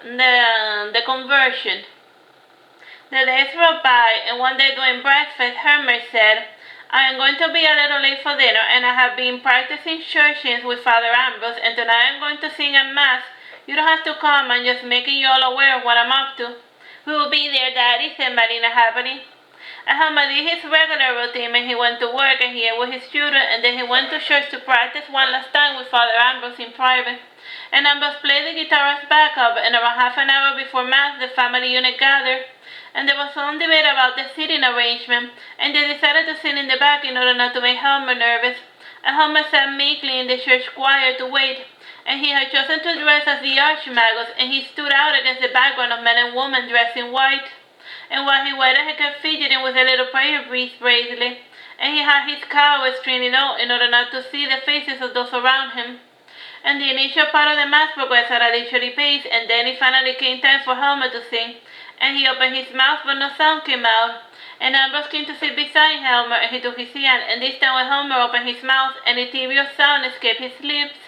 the conversion. The days rolled by, and one day during breakfast, Helmer said, I am going to be a little late for dinner, and I have been practicing church hymns with Father Ambrose, and tonight I'm going to sing at Mass. You don't have to come, I'm just making you all aware of what I'm up to. We will be there, Daddy, said Marina happily. Helmer did his regular routine, and he went to work, and he ate with his children, and then he went to church to practice one last time with Father Ambrose in private. And Ambrose played the guitar as backup, and around half an hour before Mass, the family unit gathered. And there was some debate about the seating arrangement, and they decided to sit in the back in order not to make Helmer nervous. And Helmer sat meekly in the church choir to wait, and he had chosen to dress as the Arch Magus, and he stood out against the background of men and women dressed in white. And while he waited, he kept fidgeting with a little prayer bracelet, and he had his cowl straining out in order not to see the faces of those around him. And the initial part of the Mass progressed at a leisurely pace, and then it finally came time for Helmer to sing. And he opened his mouth, but no sound came out. And Ambrose came to sit beside Helmer, and he took his hand. And this time when Helmer opened his mouth, an ethereal sound escaped his lips.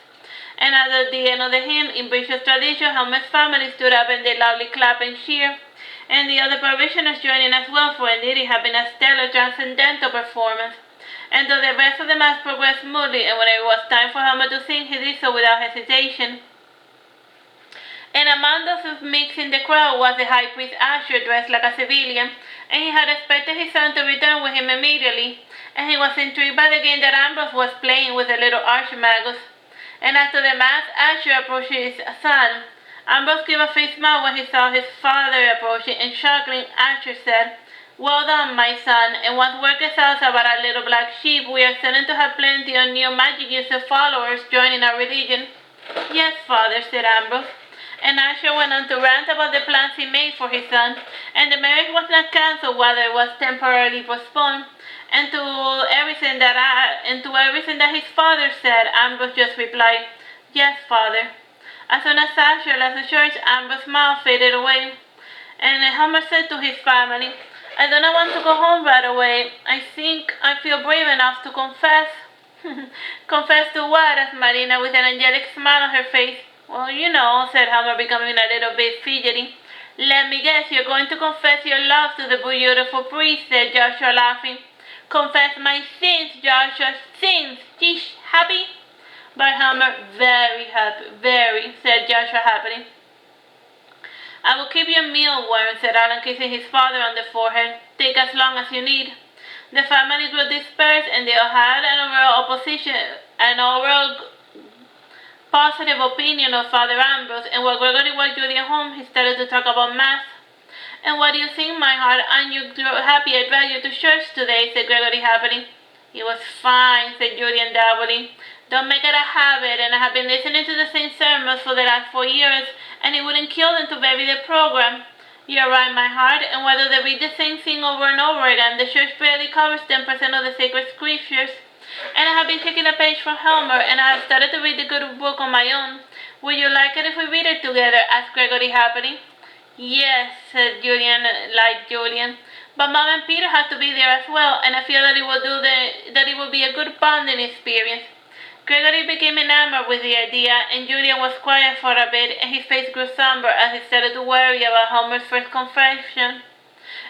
And at the end of the hymn, in British tradition, Helmer's family stood up and they loudly clapped and cheered. And the other parishioners joined in as well, for indeed it had been a stellar, transcendental performance. And though the rest of the Mass progressed smoothly, and when it was time for Helmer to sing, he did so without hesitation. And among those mixed in the crowd was the high priest Asher, dressed like a civilian, and he had expected his son to return with him immediately, and he was intrigued by the game that Ambrose was playing with the little Arch Magus. And after the Mass, Asher approached his son. Ambrose gave a faint smile when he saw his father approaching, and chuckling, Asher said, Well done, my son, and once word gets out about our little black sheep, we are certain to have plenty of new magic user followers joining our religion. Yes, father, said Ambrose. And Asher went on to rant about the plans he made for his son, and the marriage was not cancelled, whether it was temporarily postponed. And to everything that his father said, Ambrose just replied, Yes, father. As soon as Asher left the church, Ambrose's smile faded away, and Helmer said to his family, I do not want to go home right away. I think I feel brave enough to confess. Confess to what? Asked Marina with an angelic smile on her face. Well, you know, said Helmer, becoming a little bit fidgety. Let me guess, you're going to confess your love to the beautiful priest, said Joshua, laughing. Confess my sins, Joshua, sins. Sheesh, happy? But Helmer, very happy, very, said Joshua happily. I will keep your meal warm, said Allan, kissing his father on the forehead. Take as long as you need. The family grew dispersed, and they all had an overall positive opinion of Father Ambrose, and while Gregory walked Julian home, he started to talk about Mass. And what do you think, my heart? Aren't you happy I dragged you to church today? Said Gregory happily. It was fine, said Julian doubtfully. Don't make it a habit, and I have been listening to the same sermons for the last 4 years, and it wouldn't kill them to vary the program. You're right, my heart, and whether they read the same thing over and over again, the church barely covers 10% of the sacred scriptures. And I have been taking a page from Helmer, and I have started to read the good book on my own. Would you like it if we read it together? Asked Gregory happily. Yes, said Julian, like Julian. But Mom and Peter have to be there as well, and I feel that it will be a good bonding experience. Gregory became enamored with the idea, and Julian was quiet for a bit, and his face grew somber as he started to worry about Homer's first confession.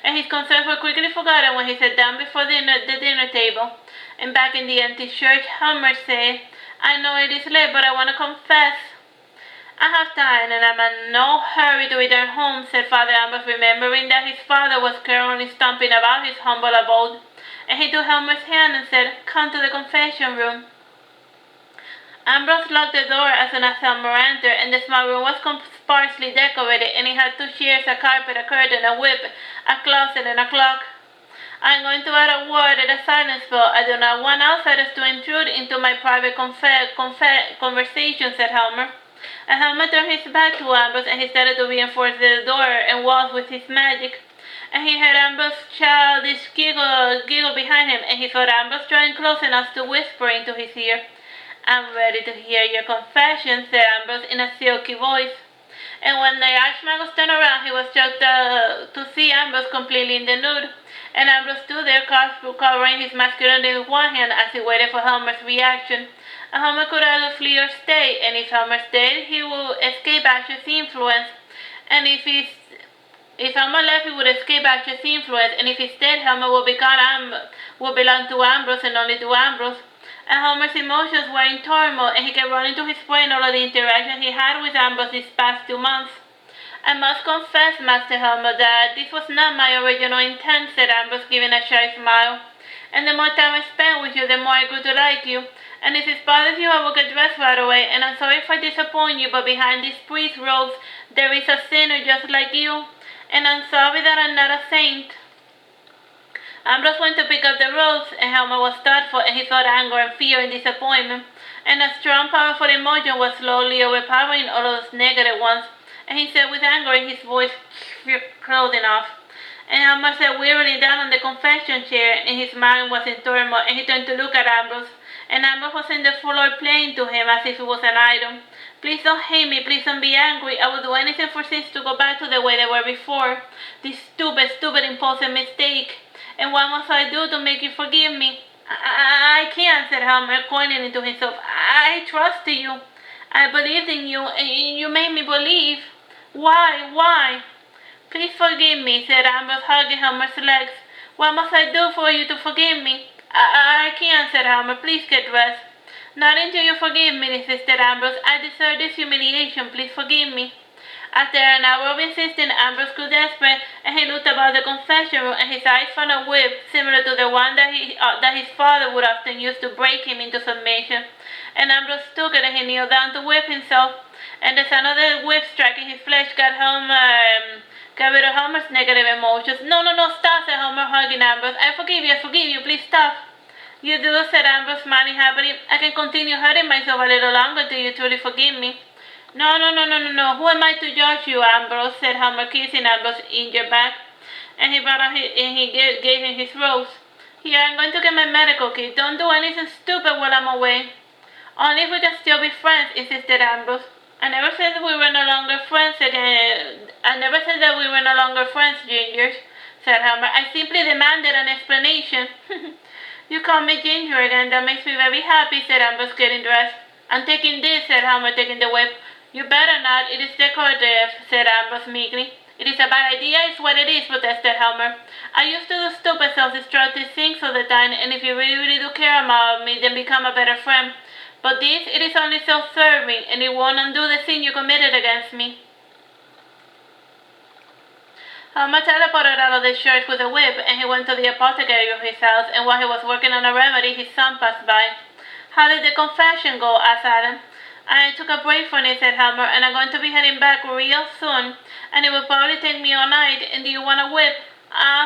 And his concerns were quickly forgotten when he sat down before the dinner table. And back in the empty church, Helmer said, I know it is late, but I want to confess. I have time, and I'm in no hurry to return home, said Father Ambrose, remembering that his father was currently stomping about his humble abode. And he took Helmer's hand and said, Come to the confession room. Ambrose locked the door as soon as Helmer entered, and the small room was sparsely decorated, and it had 2 chairs, a carpet, a curtain, a whip, a closet, and a clock. I'm going to add a word and a silence spell. I do not want outsiders to intrude into my private conversation, said Helmer. And Helmer turned his back to Ambrose, and he started to reinforce the door and walls with his magic. And he heard Ambrose's childish giggle behind him, and he felt Ambrose drawing close enough to whisper into his ear. I'm ready to hear your confession, said Ambrose in a silky voice. And when the Arch Magus turned around, he was shocked to see Ambrose completely in the nude. And Ambrose stood there, covering his masculinity with one hand as he waited for Helmer's reaction. And Helmer could either flee or stay, and if Helmer stayed, he would escape Asher's influence. And if Helmer left, he would escape Archer's influence, and if he stayed, Helmer would belong to Ambrose and only to Ambrose. And Helmer's emotions were in turmoil, and he kept running to his brain all of the interaction he had with Ambrose these past 2 months. I must confess, Master Helmer, that this was not my original intent, said Ambrose, giving a shy smile. And the more time I spent with you, the more I grew to like you. And if it bothers you, I will get dressed right away, and I'm sorry if I disappoint you, but behind these priest robes, there is a sinner just like you. And I'm sorry that I'm not a saint. Ambrose went to pick up the robes, and Helmer was thoughtful, and he felt anger and fear and disappointment. And a strong, powerful emotion was slowly overpowering all of those negative ones. And he said with anger in his voice, closing off. And Helmer sat wearily down on the confession chair, and his mind was in turmoil, and he turned to look at Ambrose. And Ambrose was on the floor playing to him as if it was an idol. Please don't hate me, please don't be angry. I will do anything for things to go back to the way they were before. This stupid, impulsive mistake. And what must I do to make you forgive me? I can't, said Helmer, pointing into himself. I trusted you. I believed in you, and you made me believe. Why? Please forgive me, said Ambrose, hugging Helmer's legs. What must I do for you to forgive me? I can't, said Helmer. Please get dressed. Not until you forgive me, insisted Ambrose. I deserve this humiliation. Please forgive me. After an hour of insisting, Ambrose grew desperate, and he looked about the confession room, and his eyes found a whip similar to the one that his father would often use to break him into submission. And Ambrose took it, and he kneeled down to whip himself. And the sound of the whip striking his flesh got rid of Helmer's negative emotions. No, stop, said Helmer, hugging Ambrose. I forgive you, please stop. You do, said Ambrose, smiling happily. I can continue hurting myself a little longer till you truly forgive me. No. Who am I to judge you, Ambrose, said Helmer, kissing Ambrose's injured back. And he gave him his rose. Here, I'm going to get my medical kit. Don't do anything stupid while I'm away. Only if we can still be friends, insisted Ambrose. I never said that we were no longer friends again. I never said that we were no longer friends, Gingers, said Helmer. I simply demanded an explanation. You call me Ginger again. That makes me very happy, said Ambrose, getting dressed. I'm taking this, said Helmer, taking the whip. You better not. It is decorative, said Ambrose meekly. It is a bad idea, it's what it is, protested Helmer. I used to do stupid self-destructive things all the time, and if you really do care about me, then become a better friend. But this, it is only self-serving, and it won't undo the sin you committed against me. Helmer teleported out of the church with a whip, and he went to the apothecary of his house, and while he was working on a remedy, his son passed by. How did the confession go? Asked Allan. I took a break from it, said Helmer, and I'm going to be heading back real soon, and it will probably take me all night, and do you want a whip?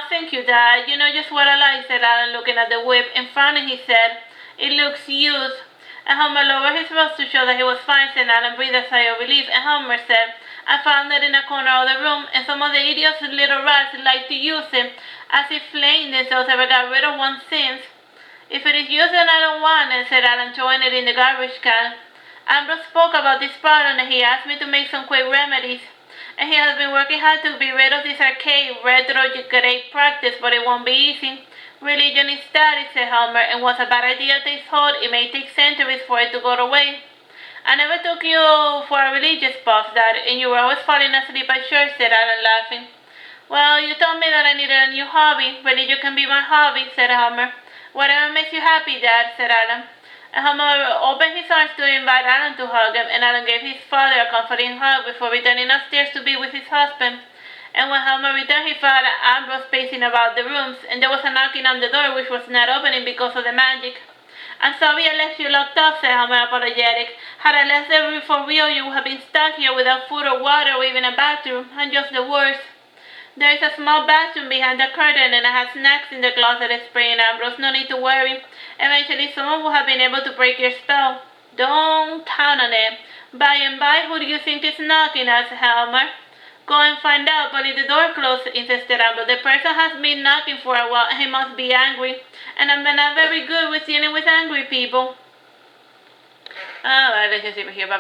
Thank you, Dad. You know just what I like, said Allan, looking at the whip. In front of him, he said, it looks used. And Helmer lowered his voice to show that he was fine, said Allan, breathed a sigh of relief, and Helmer said, I found it in a corner of the room, and some of the idiots little rats like to use it, as if flaying themselves ever got rid of one's sins. If it is used, then I don't want it, said Allan, throwing it in the garbage can. Ambrose spoke about this problem, and he asked me to make some quick remedies. And he has been working hard to be rid of this archaic, retrograde practice, but it won't be easy. Religion is static, said Helmer, and once a bad idea takes hold, it may take centuries for it to go away. I never took you for a religious buff, Dad, and you were always falling asleep at church, said Allan, laughing. Well, you told me that I needed a new hobby. Religion can be my hobby, said Helmer. Whatever makes you happy, Dad, said Allan. And Helmer opened his arms to invite Allan to hug him, and Allan gave his father a comforting hug before returning upstairs to be with his husband. And when Helmer returned, he found Ambrose pacing about the rooms, and there was a knocking on the door which was not opening because of the magic. I'm sorry I left you locked up, said Helmer, apologetic. Had I left the room for real, you would have been stuck here without food or water or even a bathroom. I'm just the worst. There is a small bathroom behind the curtain, and I have snacks in the closet, explained Ambrose. No need to worry. Eventually, someone will have been able to break your spell. Don't count on it. By and by, who do you think is knocking? Asked Helmer. Go and find out, but if the door closed, insisted Ambrose. The person has been knocking for a while, and he must be angry. And I'm not very good with dealing with angry people. Alright, let's just leave it here. Bye-bye.